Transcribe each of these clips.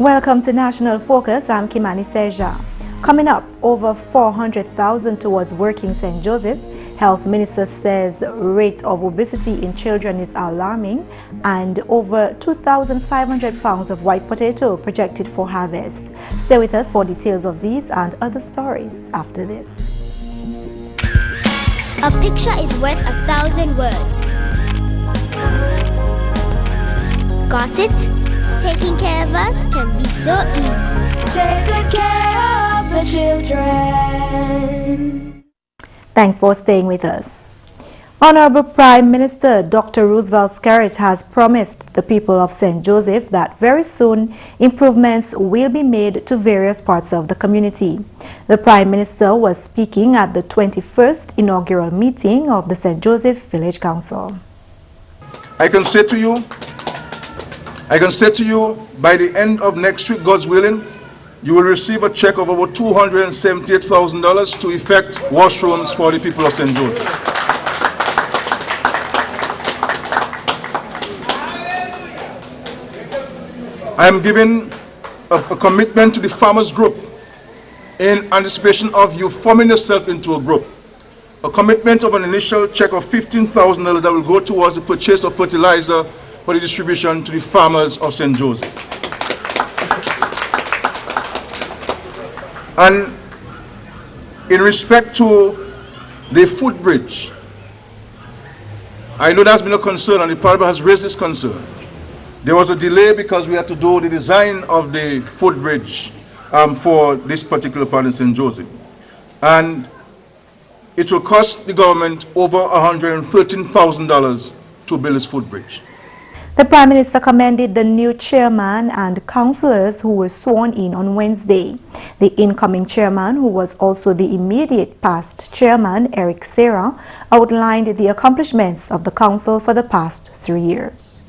Welcome to National Focus. I'm Kimani Seja. Coming up, over 400,000 towards working St. Joseph. Health Minister says rate of obesity in children is alarming, and over 2,500 pounds of white potato projected for harvest. Stay with us for details of these and other stories after this. A picture is worth 1,000 words. Got it? Taking care of us can be so easy. Take good care of the children. Thanks for staying with us. Honorable Prime Minister Dr. Roosevelt Skerrit has promised the people of St. Joseph that very soon improvements will be made to various parts of the community. The Prime Minister was speaking at the 21st inaugural meeting of the St. Joseph Village Council. I can say to you, by the end of next week, God's willing, you will receive a check of over $278,000 to effect washrooms for the people of St. Joseph. I am giving a commitment to the farmers group in anticipation of you forming yourself into a group. A commitment of an initial check of $15,000 that will go towards the purchase of fertilizer for the distribution to the farmers of St. Joseph. And in respect to the footbridge, I know that's been a concern, and the Parliament has raised this concern. There was a delay because we had to do the design of the footbridge for this particular part in St. Joseph. And it will cost the government over $113,000 to build this footbridge. The Prime Minister commended the new chairman and councillors who were sworn in on Wednesday. The incoming chairman, who was also the immediate past chairman, Eric Serra, outlined the accomplishments of the council for the past 3 years.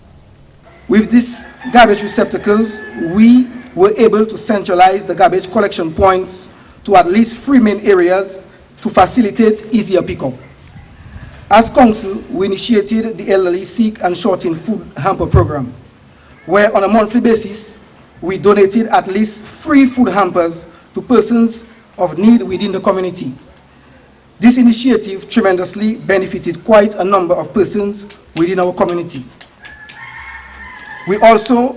With these garbage receptacles, we were able to centralize the garbage collection points to at least 3 main areas to facilitate easier pickup. As council, we initiated the elderly seek and shorten food hamper program, where on a monthly basis, we donated at least 3 food hampers to persons of need within the community. This initiative tremendously benefited quite a number of persons within our community. We also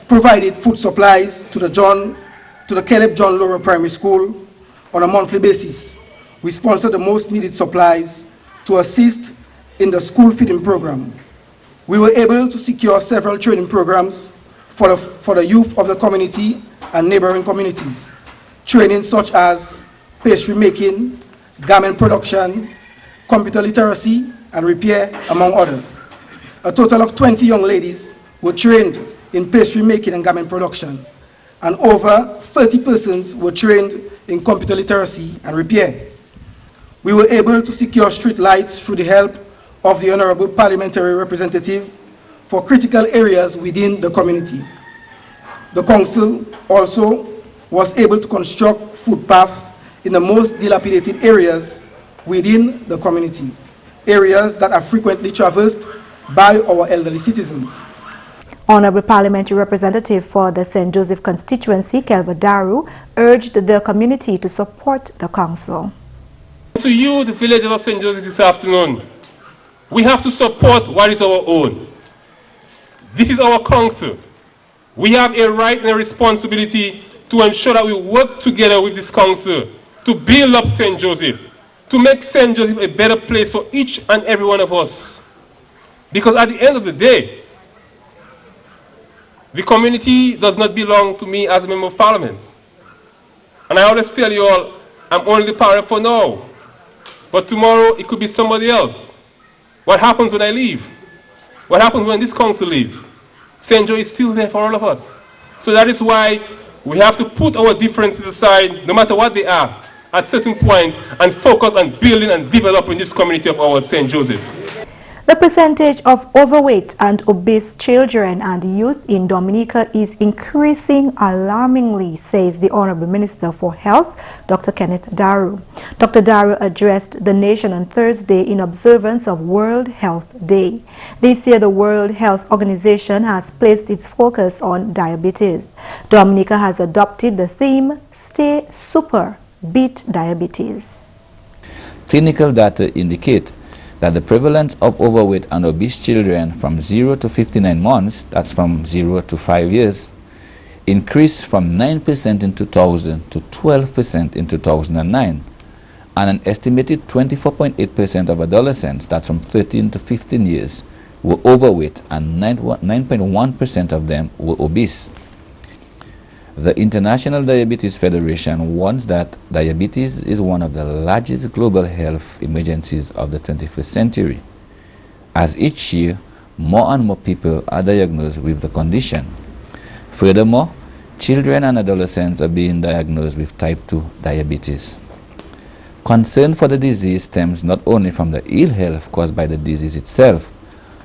provided food supplies to the Caleb John Laura Primary School on a monthly basis. We sponsored the most needed supplies to assist in the school feeding program. We were able to secure several training programs for the youth of the community and neighboring communities. Training such as pastry making, garment production, computer literacy, and repair, among others. A total of 20 young ladies were trained in pastry making and garment production, and over 30 persons were trained in computer literacy and repair. We were able to secure street lights through the help of the Honorable Parliamentary Representative for critical areas within the community. The council also was able to construct footpaths in the most dilapidated areas within the community, areas that are frequently traversed by our elderly citizens. Honorable Parliamentary Representative for the St. Joseph constituency, Kelva Daru, urged the community to support the council. To you, the villagers of St. Joseph, this afternoon, we have to support what is our own. This is our council. We have a right and a responsibility to ensure that we work together with this council to build up St. Joseph, to make St. Joseph a better place for each and every one of us. Because at the end of the day, the community does not belong to me as a member of Parliament. And I always tell you all, I'm only the parliament for now. But tomorrow, it could be somebody else. What happens when I leave? What happens when this council leaves? St. Joe is still there for all of us. So that is why we have to put our differences aside, no matter what they are, at certain points, and focus on building and developing this community of ours, St. Joseph. The percentage of overweight and obese children and youth in Dominica is increasing alarmingly, says the Honorable Minister for Health, Dr. Kenneth Daru. Dr. Daru addressed the nation on Thursday in observance of World Health Day. This year, the World Health Organization has placed its focus on diabetes. Dominica has adopted the theme, Stay Super, Beat Diabetes. Clinical data indicate that the prevalence of overweight and obese children from 0 to 59 months, that's from 0 to 5 years, increased from 9% in 2000 to 12% in 2009, and an estimated 24.8% of adolescents, that's from 13 to 15 years, were overweight and 9.1% of them were obese. The International Diabetes Federation warns that diabetes is one of the largest global health emergencies of the 21st century, as each year more and more people are diagnosed with the condition. Furthermore, children and adolescents are being diagnosed with type 2 diabetes. Concern for the disease stems not only from the ill health caused by the disease itself,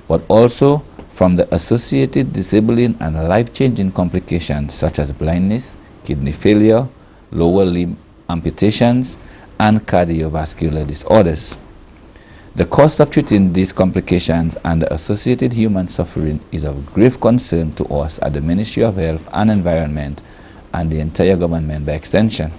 but also from the associated disabling and life-changing complications such as blindness, kidney failure, lower limb amputations, and cardiovascular disorders. The cost of treating these complications and the associated human suffering is of grave concern to us at the Ministry of Health and Environment and the entire government by extension.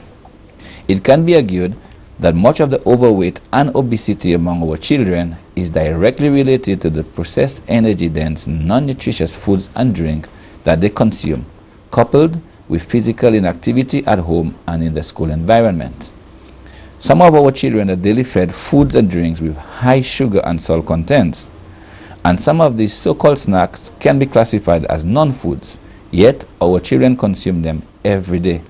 It can be argued that much of the overweight and obesity among our children is directly related to the processed energy-dense, non-nutritious foods and drink that they consume, coupled with physical inactivity at home and in the school environment. Some of our children are daily fed foods and drinks with high sugar and salt contents, and some of these so-called snacks can be classified as non-foods, yet our children consume them every day.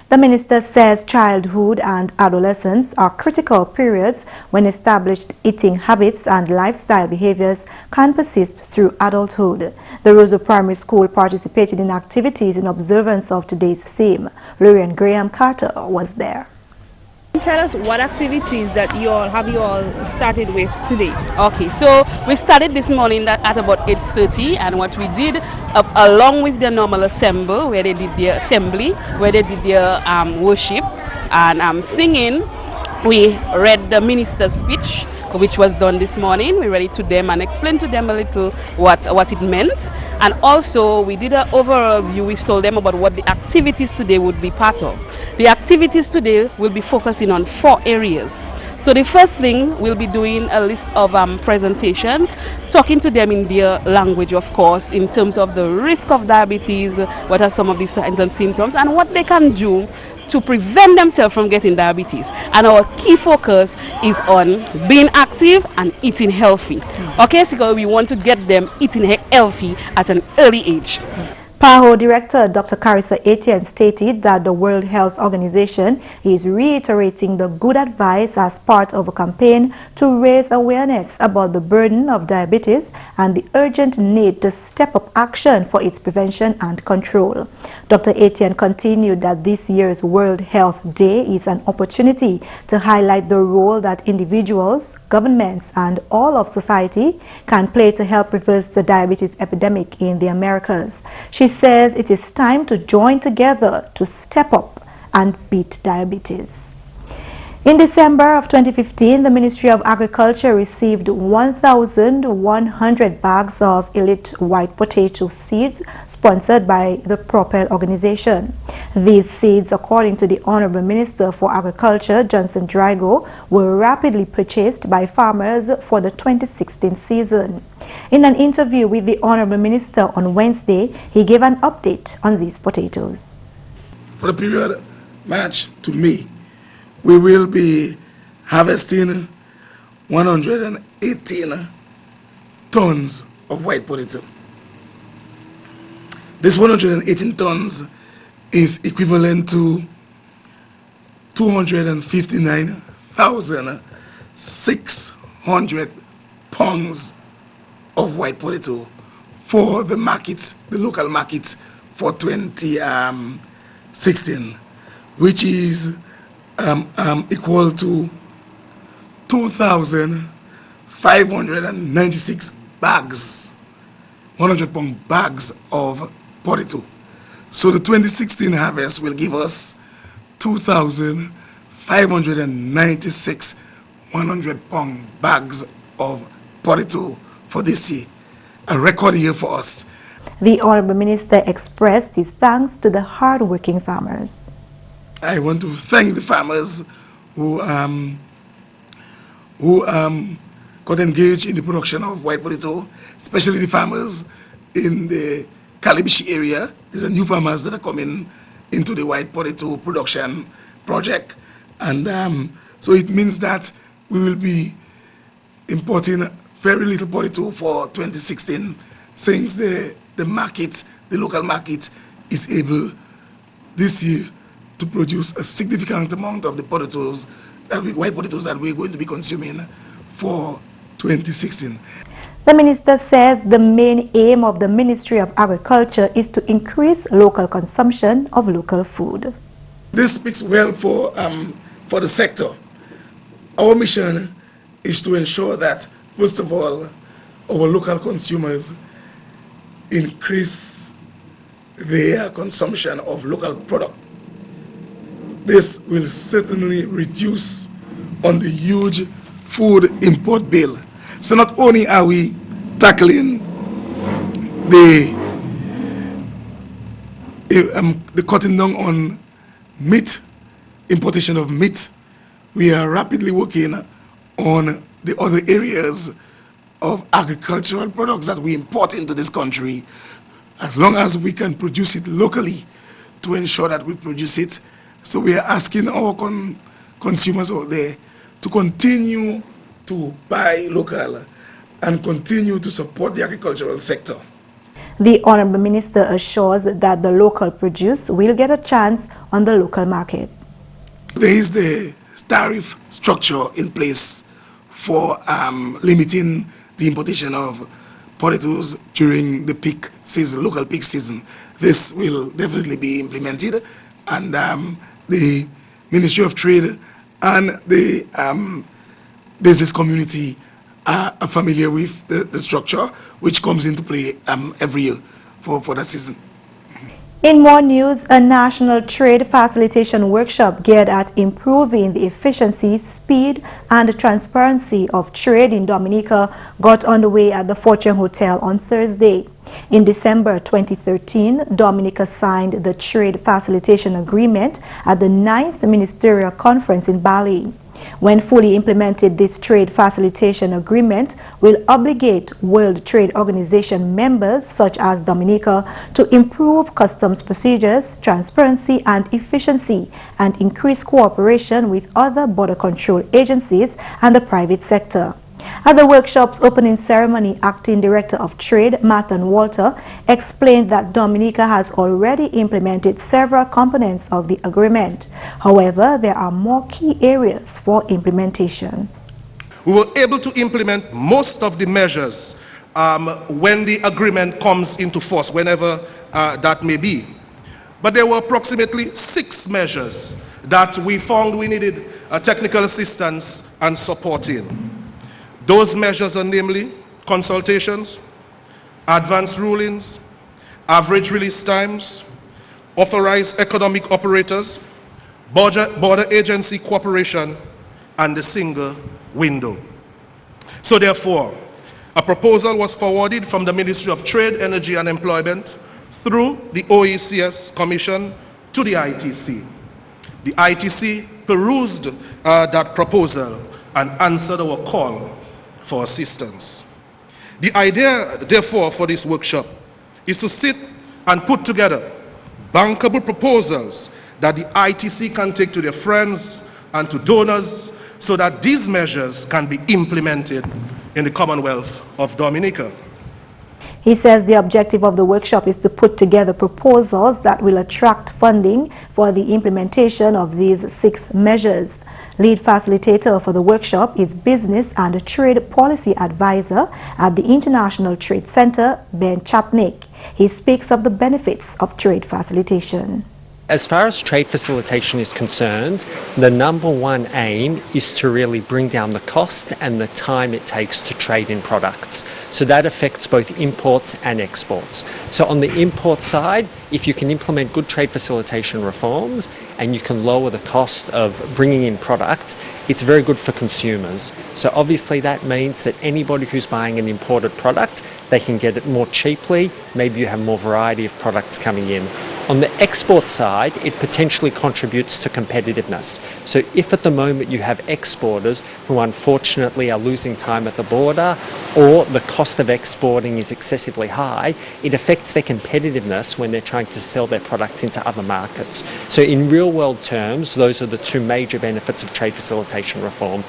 The minister says childhood and adolescence are critical periods when established eating habits and lifestyle behaviors can persist through adulthood. The Roseau Primary School participated in activities in observance of today's theme. Lorian Graham Carter was there. Tell us what activities that you all started with today. Okay, so we started this morning at about 8:30, and what we did along with the normal assembly, where they did their worship and singing, we read the minister's speech, which was done this morning. We read it to them and explained to them a little what it meant, and also we did an overall view. We told them about what the activities today would be part of. The activities today will be focusing on 4 areas. So the first thing, we'll be doing a list of presentations, talking to them in their language, of course, in terms of the risk of diabetes, what are some of the signs and symptoms, and what they can do to prevent themselves from getting diabetes. And our key focus is on being active and eating healthy. Okay, so we want to get them eating healthy at an early age. PAHO Director Dr. Carissa Etienne stated that the World Health Organization is reiterating the good advice as part of a campaign to raise awareness about the burden of diabetes and the urgent need to step up action for its prevention and control. Dr. Etienne continued that this year's World Health Day is an opportunity to highlight the role that individuals, governments, and all of society can play to help reverse the diabetes epidemic in the Americas. She says it is time to join together to step up and beat diabetes. In December of 2015, the Ministry of Agriculture received 1,100 bags of elite white potato seeds sponsored by the Propel organization. These seeds, according to the Honorable Minister for Agriculture, Johnson Drygo, were rapidly purchased by farmers for the 2016 season. In an interview with the Honorable Minister on Wednesday, he gave an update on these potatoes. For the period March to May, we will be harvesting 118 tons of white potato. This 118 tons is equivalent to 259,600 pounds of white potato for the market, the local market for 2016, which is equal to 2,500 596 bags, 100-pound bags of potato. So the 2016 harvest will give us 2,596 100-pound bags of potato for this year, a record year for us. The Honorable Minister expressed his thanks to the hard-working farmers. I want to thank the farmers who got engaged in the production of white potato, especially the farmers in the Calibishi area. These are new farmers that are coming into the white potato production project. And so it means that we will be importing very little potato for 2016, since the market, the local market, is able this year to produce a significant amount of the potatoes, white potatoes that we're going to be consuming for 2016. The minister says the main aim of the Ministry of Agriculture is to increase local consumption of local food. This speaks well for the sector. Our mission is to ensure that, first of all, our local consumers increase their consumption of local product. This will certainly reduce on the huge food import bill. So not only are we tackling the cutting down on meat, importation of meat, we are rapidly working on the other areas of agricultural products that we import into this country, as long as we can produce it locally, to ensure that we produce it. So we are asking our consumers out there to continue to buy local and continue to support the agricultural sector. The Honorable Minister assures that the local produce will get a chance on the local market. There is the tariff structure in place for limiting the importation of potatoes during the peak season, local peak season. This will definitely be implemented, and the Ministry of Trade and the business community are familiar with the structure, which comes into play every year for that season. In more news, a national trade facilitation workshop geared at improving the efficiency, speed, and transparency of trade in Dominica got underway at the Fortune Hotel on Thursday. In December 2013, Dominica signed the Trade Facilitation Agreement at the 9th Ministerial Conference in Bali. When fully implemented, this trade facilitation agreement will obligate World Trade Organization members such as Dominica to improve customs procedures, transparency and efficiency, and increase cooperation with other border control agencies and the private sector. At the workshop's opening ceremony, Acting Director of Trade, Mathan Walter, explained that Dominica has already implemented several components of the agreement. However, there are more key areas for implementation. We were able to implement most of the measures when the agreement comes into force, whenever that may be. But there were approximately 6 measures that we found we needed technical assistance and support in. Those measures are namely consultations, advance rulings, average release times, authorized economic operators, border agency cooperation, and the single window. So therefore, a proposal was forwarded from the Ministry of Trade, Energy and Employment through the OECS Commission to the ITC. The ITC perused that proposal and answered our call for assistance. The idea, therefore, for this workshop is to sit and put together bankable proposals that the ITC can take to their friends and to donors so that these measures can be implemented in the Commonwealth of Dominica. He says the objective of the workshop is to put together proposals that will attract funding for the implementation of these 6 measures. Lead facilitator for the workshop is Business and Trade Policy Advisor at the International Trade Center, Ben Chapnick. He speaks of the benefits of trade facilitation. As far as trade facilitation is concerned, the number one aim is to really bring down the cost and the time it takes to trade in products. So that affects both imports and exports. So on the import side, if you can implement good trade facilitation reforms and you can lower the cost of bringing in products, it's very good for consumers. So obviously that means that anybody who's buying an imported product, they can get it more cheaply. Maybe you have more variety of products coming in. On the export side, it potentially contributes to competitiveness. So if at the moment you have exporters who unfortunately are losing time at the border, or the cost of exporting is excessively high, it affects their competitiveness when they're trying to sell their products into other markets. So in real world terms, those are the two major benefits of trade facilitation reform.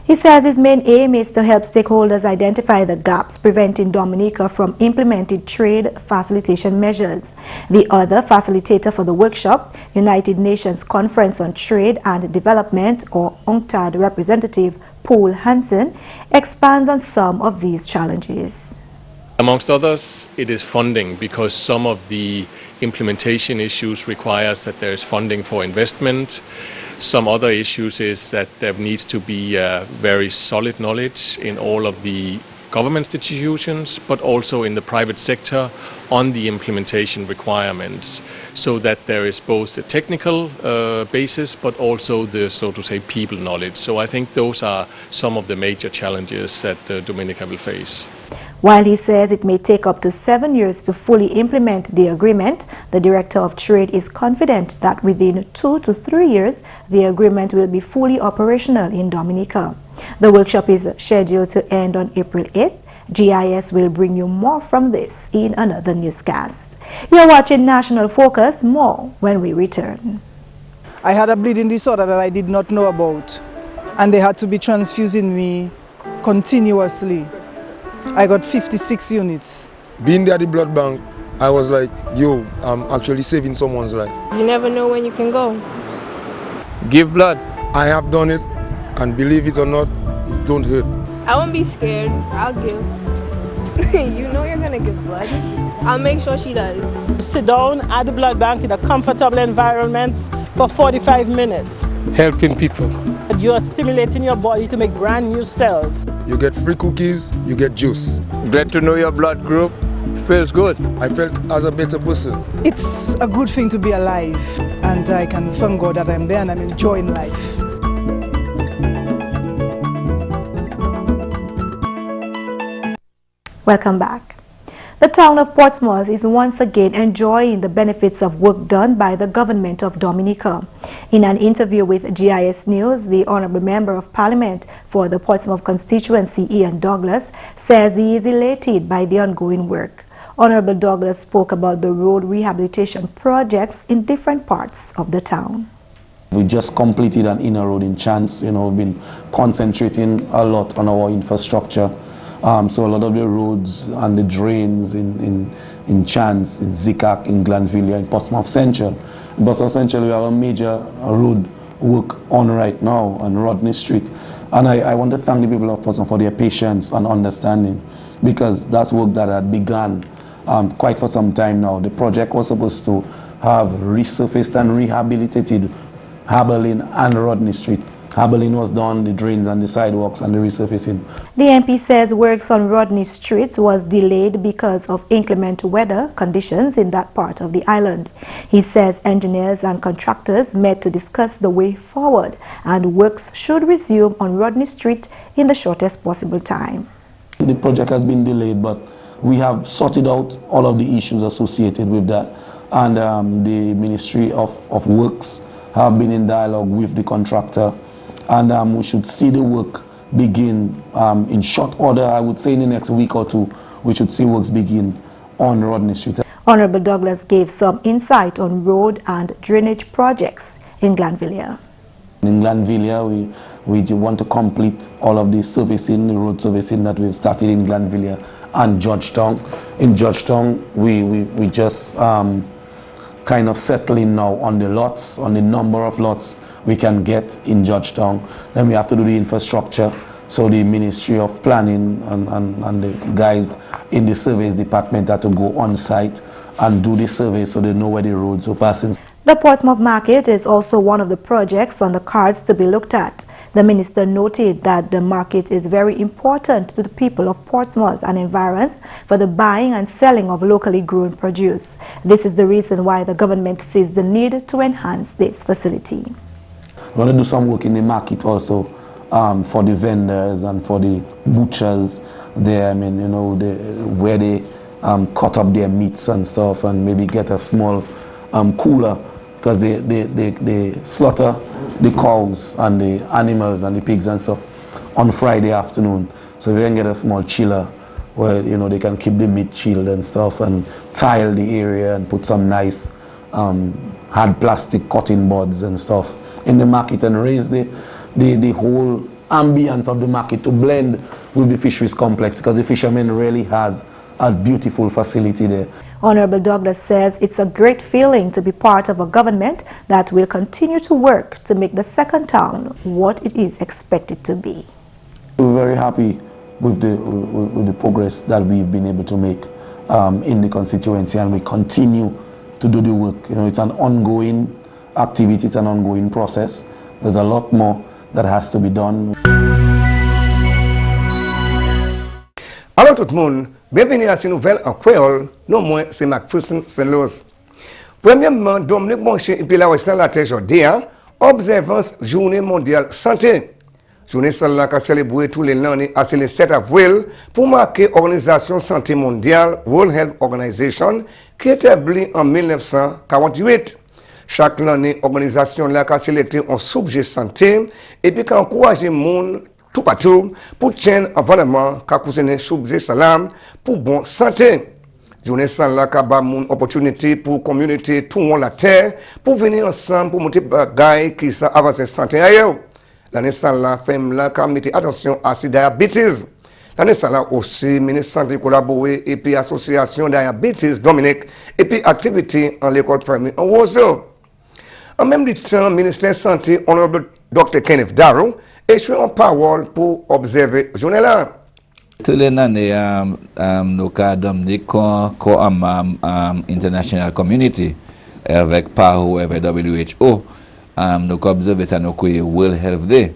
He says his main aim is to help stakeholders identify the gaps preventing Dominica from implementing trade facilitation measures. The other facilitator for the workshop, United Nations Conference on Trade and Development, or UNCTAD representative Paul Hansen, expands on some of these challenges. Amongst others, it is funding, because some of the implementation issues requires that there is funding for investment. Some other issues is that there needs to be very solid knowledge in all of the government institutions, but also in the private sector on the implementation requirements, so that there is both the technical basis, but also the, so to say, people knowledge. So I think those are some of the major challenges that Dominica will face. While he says it may take up to 7 years to fully implement the agreement, the Director of Trade is confident that within 2 to 3 years, the agreement will be fully operational in Dominica. The workshop is scheduled to end on April 8th. GIS will bring you more from this in another newscast. You're watching National Focus. More when we return. I had a bleeding disorder that I did not know about, and they had to be transfusing me continuously. I got 56 units. Being there at the blood bank, I was like, yo, I'm actually saving someone's life. You never know when you can go. Give blood. I have done it, and believe it or not, it don't hurt. I won't be scared. I'll give. You know you're gonna give blood. I'll make sure she does. Sit down at the blood bank in a comfortable environment for 45 minutes. Helping people. You are stimulating your body to make brand new cells. You get free cookies, you get juice. Get to know your blood group. Feels good. I felt as a better person. It's a good thing to be alive, and I can thank God that I'm there and I'm enjoying life. Welcome back. The town of Portsmouth is once again enjoying the benefits of work done by the government of Dominica. In an interview with GIS News, the Honourable Member of Parliament for the Portsmouth constituency, Ian Douglas, says he is elated by the ongoing work. Honourable Douglas spoke about the road rehabilitation projects in different parts of the town. We just completed an inner road in Chance. We've been concentrating a lot on our infrastructure. So a lot of the roads and the drains in Chance, in Zikak, in Glanville, in Portsmouth Central. In Portsmouth Central, we have a major road work on right now on Rodney Street. And I want to thank the people of Portsmouth for their patience and understanding, because that's work that had begun quite for some time now. The project was supposed to have resurfaced and rehabilitated Haberlin and Rodney Street. Haberlin was done, the drains and the sidewalks and the resurfacing. The MP says works on Rodney Street was delayed because of inclement weather conditions in that part of the island. He says engineers and contractors met to discuss the way forward, and works should resume on Rodney Street in the shortest possible time. The project has been delayed, but we have sorted out all of the issues associated with that, and the Ministry of Works have been in dialogue with the contractor, and we should see the work begin in short order. I would say in the next week or two, we should see works begin on Rodney Street. Honourable Douglas gave some insight on road and drainage projects in Glanville. In Glanville, we want to complete all of the servicing, the road servicing that we've started in Glanville and Georgetown. In Georgetown, we just kind of settling now on the lots, on the number of lots we can get in Georgetown. Then we have to do the infrastructure. So the Ministry of Planning and the guys in the surveys department have to go on site and do the survey so they know where the roads are passing. The Portsmouth Market is also one of the projects on the cards to be looked at. The minister noted that the market is very important to the people of Portsmouth and environs for the buying and selling of locally grown produce. This is the reason why the government sees the need to enhance this facility. We want to do some work in the market also for the vendors and for the butchers there. I mean, you know, where they cut up their meats and stuff, and maybe get a small cooler, because they slaughter the cows and the animals and the pigs and stuff on Friday afternoon. So we can get a small chiller where, you know, they can keep the meat chilled and stuff, and tile the area and put some nice hard plastic cutting boards and stuff in the market, and raise the whole ambience of the market to blend with the fisheries complex, because the fishermen really has a beautiful facility there. Honorable Douglas says it's a great feeling to be part of a government that will continue to work to make the second town what it is expected to be. We're very happy with the progress that we've been able to make in the constituency, and we continue to do the work. You know, it's an ongoing activity, it's an ongoing process. There's a lot more that has to be done. Alors tout le monde, bienvenue à cette nouvelle en créole. Non moins c'est McPherson Saint-Louis. Premièrement, Dominique Monché et puis la Western la terre aujourd'hui, observance Journée mondiale santé. Journée celle-là qui a célébré tous les lundis à le 7 avril pour marquer l'Organisation Santé Mondiale, World Health Organization, qui est établie en 1948. Chaque année, l'organisation là a célébré un sujet santé et puis qui encourage le monde tout partout pour tenir environnement qui concerne sujet salam pour bonne santé. Journée sans la qui a une opportunité pour communauté tout le monde la terre pour venir ensemble pour monter bagaille qui ça avancer santé ailleurs. L'année sans la thème là qui a mis attention à ce diabète. L'année sans la aussi ministre santé collaboré et puis association diabète Dominica et puis activité en l'école primaire en Roseau. En même temps, ministère santé honorable Dr. Kenneth Darrow échoue en parole pour observer journée là. Tous les années, nous avons international community avec PAHO avec WHO. Nous avons observé ça nous World Health Day.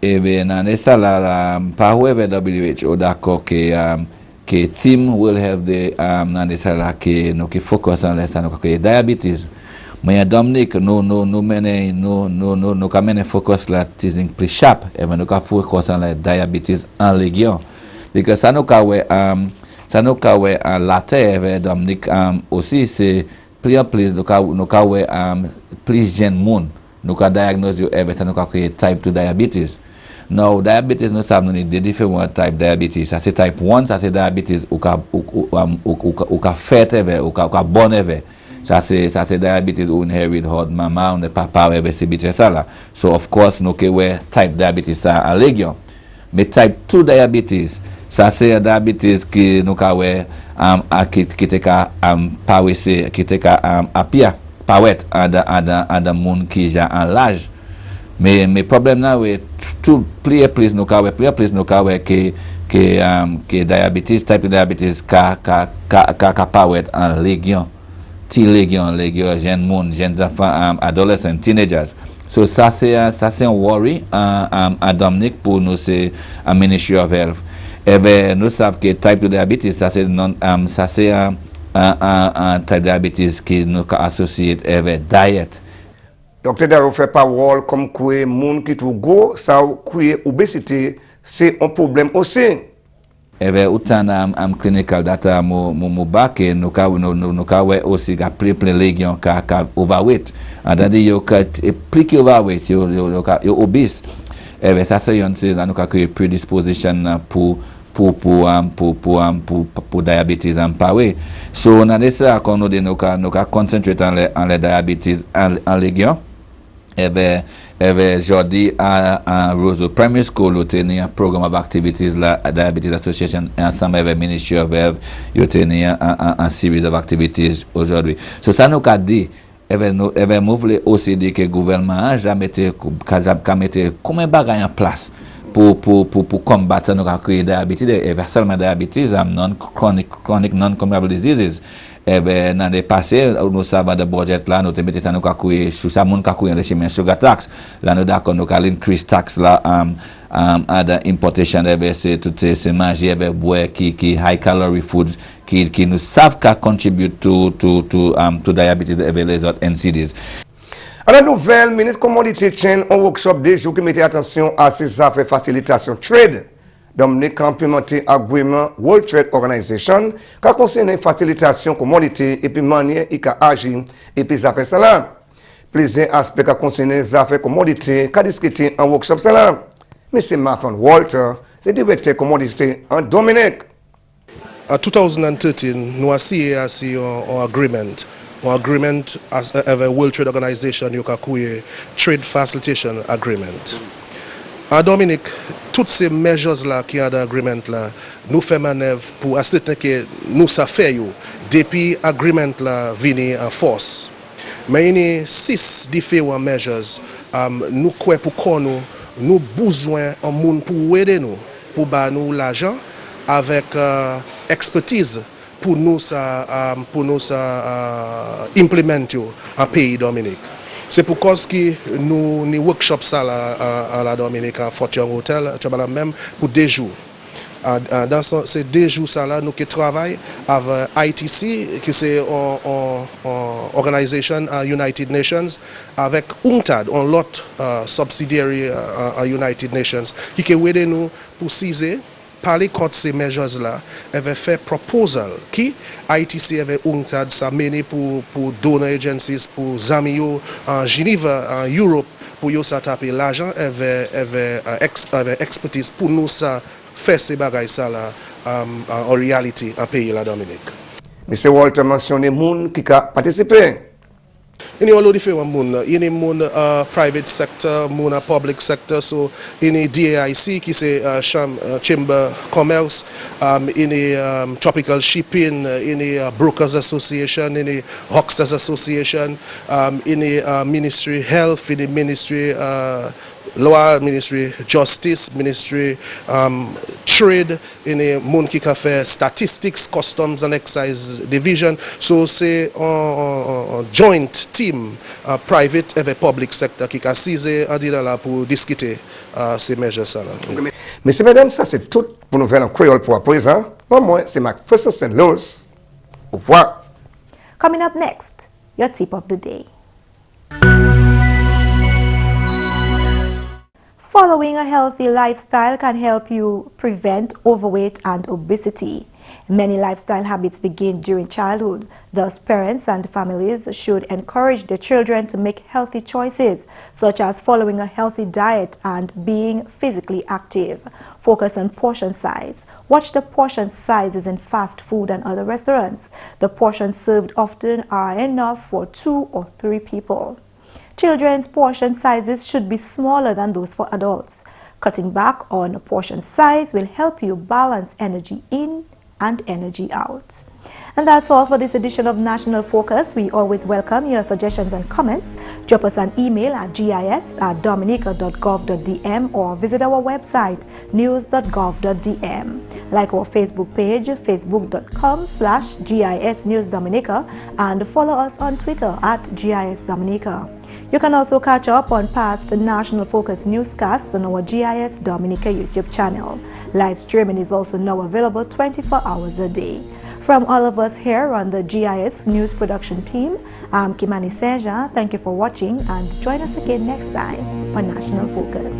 Et bien, dans ça là, PAHO avec WHO d'accord que theme World Health Day dans ça là que nous focus sur ça nous diabetes. Mais Dominique, nous avons focus là teasing plus sharp et nous avons focus sur la diabetes en légion. Parce que ça nous avons la terre Dominique aussi c'est plus en plus nous avons plus jeunes monde nous avons diagnosé avec ça nous avons créé type 2 diabetes. Now diabetes nous savons des différents types de diabetes. Ça c'est type 1, ça c'est diabetes ou fait ou bon avec. Ça c'est diabetes ou inherit hod maman ou papa avec c'est ça là. So of course nous avons type diabetes ça à légion. Mais type 2 diabetes ça c'est un diabetes qui nous avons qui était qui était apia paret à monde qui a en l'âge. Mais problème là ouais tout plus nous avons que diabetes type 2 diabetes ka paret en légion. Légion jeunes monde jeunes enfants adolescents teenagers. So ça c'est un worry à Dominique pour nous c'est un Ministry of Health. Et bien nous savons que type 2 diabetes ça c'est un type de diabetes qui nous associé avec diet. Docteur Darrow fait parole comme quoi monde qui tout gros ça quoi obésité c'est un problème aussi. Et bien autant clinical data mo back nous aussi ga plein légion ka overweight and yo plus overweight yo obese. Et bien ça c'est une nous ka predisposition pour diabetes en pareil. So on a ça qu'on nous ka concentrate en les diabetes en légion. Et bien aujourd'hui à Roseau Primary School nous tenons un programme of activities la Diabetes Association ensemble avec Ministry of Health nous tenons un series of activities aujourd'hui. So ça nous a dit nous voulons aussi dire que le gouvernement a jamais mis combien de bagages en place pour combattre nos diabetes et seulement diabetes non chronic non-communicable diseases. dans le passé, nous savons de budget là, nous mettons ça nous kakoué sous ça moun kakoué le chemin sugar tax. Là nous d'accord nous allons increase tax là other importation c'est tout ces manger avec boire qui high calorie foods qui nous savent qu'à contribute to diabetes avec les autres NCDs. À la nouvelle, ministre Commodity Chain, un workshop des jours qui mettait attention à ces affaires facilitation trade. Dominica implémenté agreement World Trade Organization qui a concerné facilitation commodité et puis manière et qui agit et puis affaires ça. Plusieurs aspects qui concernent les affaires commodité qui a discuté en workshop ça. M. Martin Walter, c'est directeur commodité en Dominique. En 2013, nous avons signé un agreement. Un agreement avec la World Trade Organization, Trade Facilitation Agreement. En Dominique, toutes ces mesures-là qui sont dans l'agreement, nous faisons manœuvre pour assurer que nous savons depuis l'agreement venu en force. Mais il y a 6 différentes mesures. Nous croyons pour nous, nous besoin de monde pour aider nous, pour nous l'argent avec expertise pour nous implémenter en pays Dominique. C'est pour cause que nous avons workshop ça à la Dominique, à Fortune Hotel, même pour 2 jours. Dans ces 2 jours là, nous travaillons avec ITC, qui c'est une organisation à United Nations, avec UNCTAD, un lot subsidiary à United Nations, qui aide nous pour saisir. Parler contre ces mesures-là, avait fait proposal qui ITC avait UNCTAD ça mené pour donor agencies pour Zamio en Genève en Europe pour yo ça taper l'argent avait expertise pour nous ça faire ces bagages ça là en réalité en pays la Dominique. Mr. Walter mentionné moun qui a participé. Il y a différents monde. Il y a private sector, moun public sector. So il y a DAIC qui c'est Chamber Commerce, il y a Tropical Shipping, il y a Brokers Association, il y a Rockstars Association, il y a Ministry Health, il y a Ministry Law, Ministry Justice, Ministry Trade, in a moun qui a fait Statistics, Customs and Excise Division. So c'est un joint team, private et public sector qui a saisi là pour discuter ces mesures. Messieurs, mesdames, ça c'est tout pour Nouvelle en Créole pour à présent. Moi, c'est McPherson Luce. Au revoir. Coming up next, your tip of the day. Following a healthy lifestyle can help you prevent overweight and obesity. Many lifestyle habits begin during childhood. Thus, parents and families should encourage their children to make healthy choices, such as following a healthy diet and being physically active. Focus on portion size. Watch the portion sizes in fast food and other restaurants. The portions served often are enough for 2 or 3 people. Children's portion sizes should be smaller than those for adults. Cutting back on portion size will help you balance energy in and energy out. And that's all for this edition of National Focus. We always welcome your suggestions and comments. Drop us an email at gis@dominica.gov.dm or visit our website news.gov.dm. Like our Facebook page, facebook.com/GIS News Dominica, and follow us on Twitter at GIS Dominica. You can also catch up on past National Focus newscasts on our GIS Dominica YouTube channel. Live streaming is also now available 24 hours a day. From all of us here on the GIS News Production team, I'm Kimani. Thank you for watching and join us again next time on National Focus.